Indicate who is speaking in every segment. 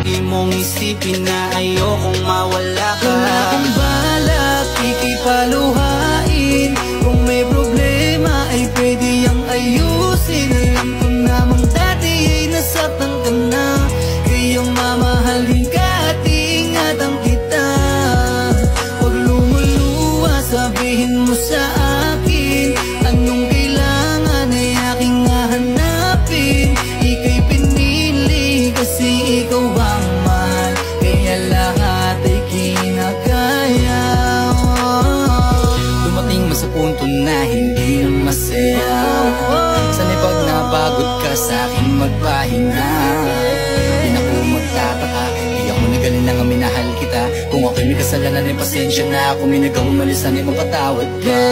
Speaker 1: Lagi mong isipin na ayokong mawala ka.
Speaker 2: Wala akong balak ikipaluhain. Kung may problema ay pwede yang ayusin. Alam ko namang dati ay nasaktan ka na, kaya mamahalin ka at ingatan kita. Huwag lumuluha, sabihin mo sa akin anong kailangan ay aking hahanapin. Ika'y pinili kasi ikaw ang mahal, kaya lahat ay kinakaya.
Speaker 1: Dumating mo sa punto na hindi na masaya. Sana'y pag napagod ka sa'kin magpahinga. Di na ko magtataka, di ako nagaling na nga minahal kita. Kung ako'y may kasalanan ay pasensya na. Kung may nagawumalisan ay mapatawad ka.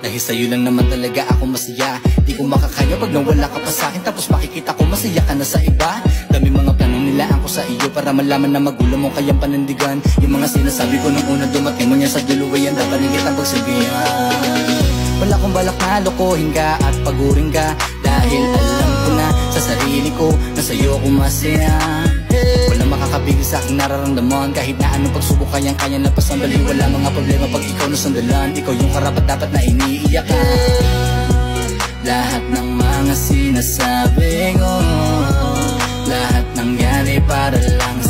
Speaker 1: Dahil sa'yo lang naman talaga ako masaya. Di ko makakaya pag nawala ka pa sa'kin, tapos makikita ko masaya ka na sa iba. Dami mga planong nilaan ko sa iyo para malaman na magulang mo kayang panindigan. Yung mga sinasabi ko nung una dumating mo niya sa dulo ay ang dapat rin kitang pagsabihan. Wala akong balak na lokohin ka at pagurin ka, dahil alam ko na sa sarili ko na sa'yo ako masaya. Walang makakapigil sa aking nararamdaman, kahit na anong pagsubok kayang-kaya lapasan. Bali wala mga problema pag ikaw nasandalan. Ikaw yung karapat dapat na iniiyak ka. Lahat ng mga sinasabi ko, lahat nangyari para lang